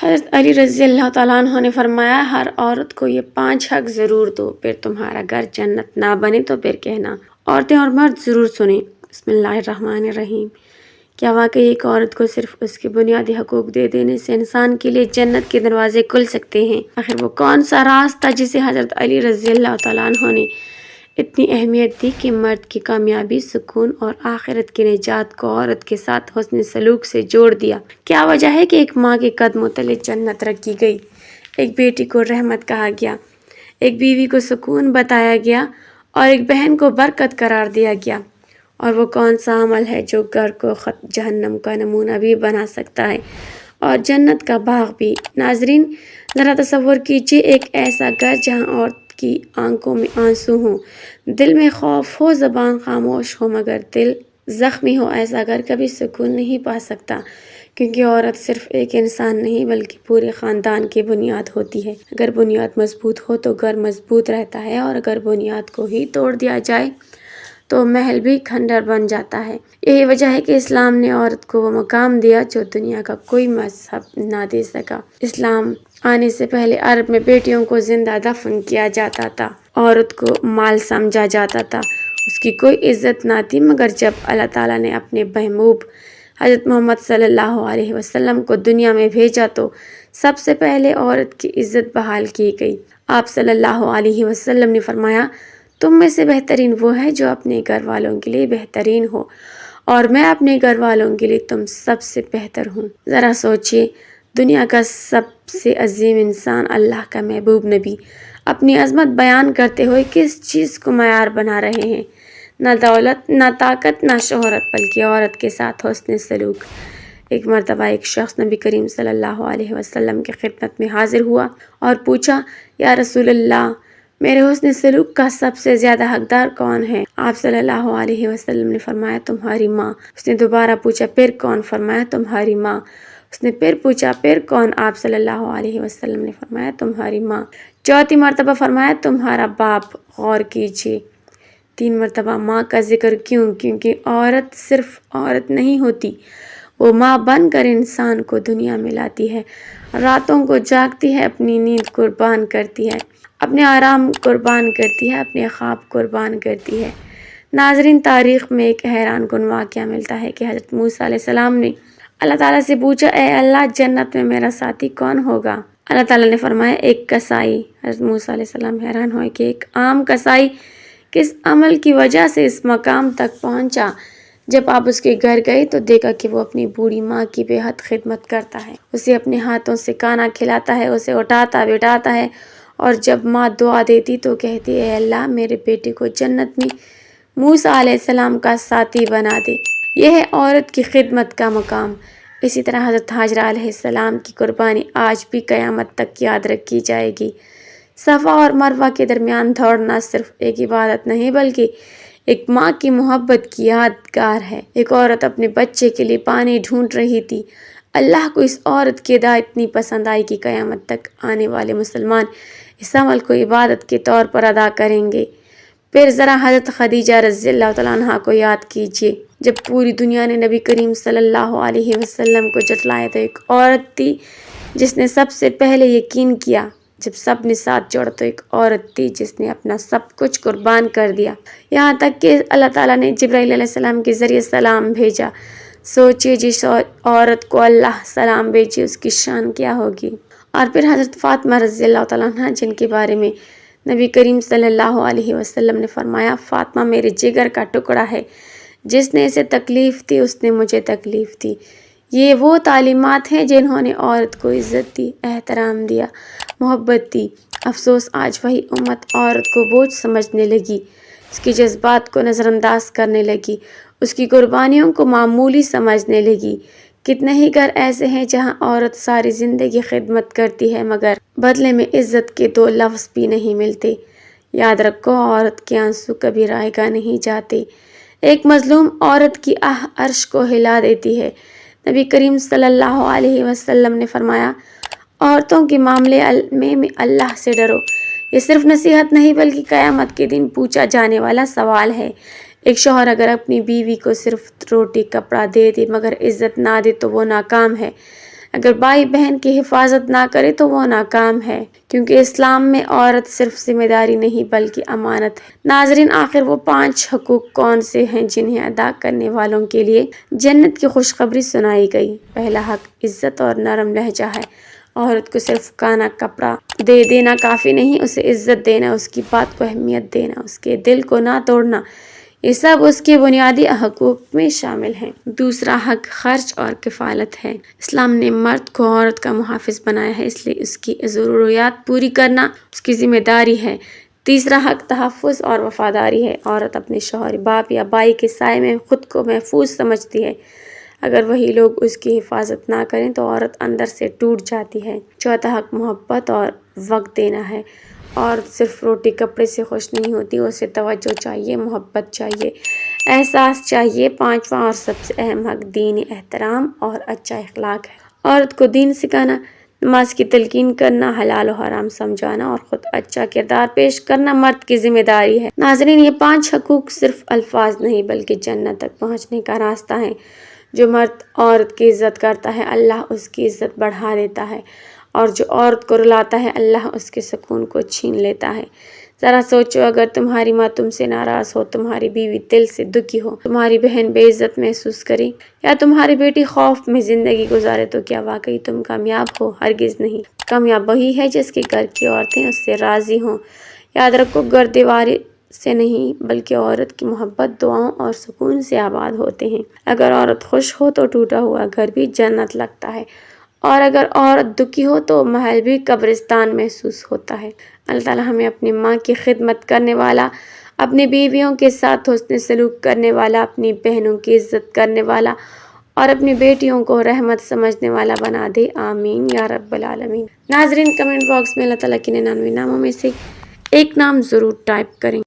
حضرت علی رضی اللہ تعالیٰ عنہ نے فرمایا، ہر عورت کو یہ 5 حق ضرور دو، پھر تمہارا گھر جنت نہ بنے تو پھر کہنا۔ عورتیں اور مرد ضرور سنیں۔ بسم اللہ الرحمن الرحیم۔ کیا واقعی ایک عورت کو صرف اس کے بنیادی حقوق دے دینے سے انسان کے لیے جنت کے دروازے کھل سکتے ہیں؟ آخر وہ کون سا راز تھا جسے حضرت علی رضی اللہ تعالیٰ عنہ نے اتنی اہمیت دی کہ مرد کی کامیابی، سکون اور آخرت کی نجات کو عورت کے ساتھ حسن سلوک سے جوڑ دیا؟ کیا وجہ ہے کہ ایک ماں کے قدموں تلے جنت رکھی گئی، ایک بیٹی کو رحمت کہا گیا، ایک بیوی کو سکون بتایا گیا اور ایک بہن کو برکت قرار دیا گیا؟ اور وہ کون سا عمل ہے جو گھر کو جہنم کا نمونہ بھی بنا سکتا ہے اور جنت کا باغ بھی؟ ناظرین، ذرا تصور کیجیے ایک ایسا گھر جہاں عورت کی آنکھوں میں آنسو ہوں، دل میں خوف ہو، زبان خاموش ہو مگر دل زخمی ہو۔ ایسا گھر کبھی سکون نہیں پا سکتا، کیونکہ عورت صرف ایک انسان نہیں بلکہ پورے خاندان کی بنیاد ہوتی ہے۔ اگر بنیاد مضبوط ہو تو گھر مضبوط رہتا ہے، اور اگر بنیاد کو ہی توڑ دیا جائے تو محل بھی کھنڈر بن جاتا ہے۔ یہی وجہ ہے کہ اسلام نے عورت کو وہ مقام دیا جو دنیا کا کوئی مذہب نہ دے سکا۔ اسلام آنے سے پہلے عرب میں بیٹیوں کو زندہ دفن کیا جاتا تھا، عورت کو مال سمجھا جاتا تھا، اس کی کوئی عزت نہ تھی۔ مگر جب اللہ تعالیٰ نے اپنے محبوب حضرت محمد صلی اللہ علیہ وسلم کو دنیا میں بھیجا تو سب سے پہلے عورت کی عزت بحال کی گئی۔ آپ صلی اللہ علیہ وسلم نے فرمایا، تم میں سے بہترین وہ ہے جو اپنے گھر والوں کے لیے بہترین ہو، اور میں اپنے گھر والوں کے لیے تم سب سے بہتر ہوں۔ ذرا سوچئے، دنیا کا سب سے عظیم انسان، اللہ کا محبوب نبی، اپنی عظمت بیان کرتے ہوئے کس چیز کو معیار بنا رہے ہیں؟ نہ دولت، نہ طاقت، نہ شہرت، بلکہ عورت کے ساتھ حسن سلوک۔ ایک مرتبہ ایک شخص نبی کریم صلی اللہ علیہ وسلم کی خدمت میں حاضر ہوا اور پوچھا، یا رسول اللہ، میرے حسن سلوک کا سب سے زیادہ حقدار کون ہے؟ آپ صلی اللہ علیہ وسلم نے فرمایا، تمہاری ماں۔ اس نے دوبارہ پوچھا، پھر کون؟ فرمایا، تمہاری ماں۔ اس نے پھر پوچھا، پھر کون؟ آپ صلی اللہ علیہ وسلم نے فرمایا، تمہاری ماں۔ چوتھی مرتبہ فرمایا، تمہارا باپ۔ غور کیجیے، 3 مرتبہ ماں کا ذکر کیوں؟ کیونکہ عورت صرف عورت نہیں ہوتی، وہ ماں بن کر انسان کو دنیا میں لاتی ہے، راتوں کو جاگتی ہے، اپنی نیند قربان کرتی ہے، اپنے آرام قربان کرتی ہے، اپنے خواب قربان کرتی ہے۔ ناظرین، تاریخ میں ایک حیران کن واقعہ ملتا ہے کہ حضرت موسیٰ علیہ السلام نے اللہ تعالیٰ سے پوچھا، اے اللہ، جنت میں میرا ساتھی کون ہوگا؟ اللہ تعالیٰ نے فرمایا، ایک کسائی۔ حضرت موسیٰ علیہ السلام حیران ہوئے کہ ایک عام کسائی کس عمل کی وجہ سے اس مقام تک پہنچا۔ جب آپ اس کے گھر گئے تو دیکھا کہ وہ اپنی بوڑھی ماں کی بے حد خدمت کرتا ہے، اسے اپنے ہاتھوں سے کھانا کھلاتا ہے، اسے اٹھاتا بٹھاتا ہے، اور جب ماں دعا دیتی تو کہتی، اے اللہ، میرے بیٹے کو جنت میں موسیٰ علیہ السلام کا ساتھی بنا دے۔ یہ ہے عورت کی خدمت کا مقام۔ اسی طرح حضرت حاجرہ علیہ السلام کی قربانی آج بھی قیامت تک یاد رکھی جائے گی۔ صفا اور مروہ کے درمیان دوڑنا صرف ایک عبادت نہیں بلکہ ایک ماں کی محبت کی یادگار ہے۔ ایک عورت اپنے بچے کے لیے پانی ڈھونڈ رہی تھی، اللہ کو اس عورت کی ادا اتنی پسند آئی کہ قیامت تک آنے والے مسلمان اس عمل کو عبادت کے طور پر ادا کریں گے۔ پھر ذرا حضرت خدیجہ رضی اللہ تعالیٰ عنہ کو یاد کیجیے، جب پوری دنیا نے نبی کریم صلی اللہ علیہ وسلم کو جھٹلایا تو ایک عورت تھی جس نے سب سے پہلے یقین کیا۔ جب سب نے ساتھ جوڑا تو ایک عورت تھی جس نے اپنا سب کچھ قربان کر دیا، یہاں تک کہ اللہ تعالیٰ نے جبرائیل علیہ السلام کے ذریعے سلام بھیجا۔ سوچئے، جس عورت کو اللہ سلام بھیجے اس کی شان کیا ہوگی۔ اور پھر حضرت فاطمہ رضی اللہ تعالیٰ عنہ، جن کے بارے میں نبی کریم صلی اللہ علیہ وسلم نے فرمایا، فاطمہ میرے جگر کا ٹکڑا ہے، جس نے اسے تکلیف دی اس نے مجھے تکلیف دی۔ یہ وہ تعلیمات ہیں جنہوں نے عورت کو عزت دی، احترام دیا، محبت دی۔ افسوس، آج وہی امت عورت کو بوجھ سمجھنے لگی، اس کے جذبات کو نظر انداز کرنے لگی، اس کی قربانیوں کو معمولی سمجھنے لگی۔ کتنے ہی گھر ایسے ہیں جہاں عورت ساری زندگی خدمت کرتی ہے مگر بدلے میں عزت کے 2 لفظ بھی نہیں ملتے۔ یاد رکھو، عورت کے آنسو کبھی رائگاں نہیں جاتے۔ ایک مظلوم عورت کی آہ عرش کو ہلا دیتی ہے۔ نبی کریم صلی اللہ علیہ وسلم نے فرمایا، عورتوں کے معاملے میں اللہ سے ڈرو۔ یہ صرف نصیحت نہیں بلکہ قیامت کے دن پوچھا جانے والا سوال ہے۔ ایک شوہر اگر اپنی بیوی کو صرف روٹی کپڑا دے دے مگر عزت نہ دے تو وہ ناکام ہے۔ اگر بھائی بہن کی حفاظت نہ کرے تو وہ ناکام ہے، کیونکہ اسلام میں عورت صرف ذمہ داری نہیں بلکہ امانت ہے۔ ناظرین، آخر وہ 5 حقوق کون سے ہیں جنہیں ادا کرنے والوں کے لیے جنت کی خوشخبری سنائی گئی؟ پہلا حق عزت اور نرم لہجہ ہے۔ عورت کو صرف کھانا کپڑا دے دینا کافی نہیں، اسے عزت دینا، اس کی بات کو اہمیت دینا، اس کے دل کو نہ توڑنا، یہ سب اس کے بنیادی حقوق میں شامل ہیں۔ دوسرا حق خرچ اور کفالت ہے۔ اسلام نے مرد کو عورت کا محافظ بنایا ہے، اس لیے اس کی ضروریات پوری کرنا اس کی ذمہ داری ہے۔ تیسرا حق تحفظ اور وفاداری ہے۔ عورت اپنے شوہر، باپ یا بھائی کے سائے میں خود کو محفوظ سمجھتی ہے۔ اگر وہی لوگ اس کی حفاظت نہ کریں تو عورت اندر سے ٹوٹ جاتی ہے۔ چوتھا حق محبت اور وقت دینا ہے۔ عورت صرف روٹی کپڑے سے خوش نہیں ہوتی، اسے توجہ چاہیے، محبت چاہیے، احساس چاہیے۔ پانچواں اور سب سے اہم حق دینی احترام اور اچھا اخلاق ہے۔ عورت کو دین سکھانا، نماز کی تلقین کرنا، حلال و حرام سمجھانا اور خود اچھا کردار پیش کرنا مرد کی ذمہ داری ہے۔ ناظرین، یہ 5 حقوق صرف الفاظ نہیں بلکہ جنت تک پہنچنے کا راستہ ہے۔ جو مرد عورت کی عزت کرتا ہے، اللہ اس کی عزت بڑھا دیتا ہے، اور جو عورت کو رلاتا ہے، اللہ اس کے سکون کو چھین لیتا ہے۔ ذرا سوچو، اگر تمہاری ماں تم سے ناراض ہو، تمہاری بیوی دل سے دکھی ہو، تمہاری بہن بے عزت محسوس کرے یا تمہاری بیٹی خوف میں زندگی گزارے تو کیا واقعی تم کامیاب ہو؟ ہرگز نہیں۔ کامیاب وہی ہے جس کے گھر کی عورتیں اس سے راضی ہوں۔ یاد رکھو، گھر دیواری سے نہیں بلکہ عورت کی محبت، دعاؤں اور سکون سے آباد ہوتے ہیں۔ اگر عورت خوش ہو تو ٹوٹا ہوا گھر بھی جنت لگتا ہے، اور اگر عورت دکھی ہو تو محل بھی قبرستان محسوس ہوتا ہے۔ اللہ تعالیٰ ہمیں اپنی ماں کی خدمت کرنے والا، اپنی بیویوں کے ساتھ حسن سلوک کرنے والا، اپنی بہنوں کی عزت کرنے والا اور اپنی بیٹیوں کو رحمت سمجھنے والا بنا دے۔ آمین یا رب العالمین۔ ناظرین، کمنٹ باکس میں اللہ تعالیٰ کے 99 ناموں میں سے ایک نام ضرور ٹائپ کریں۔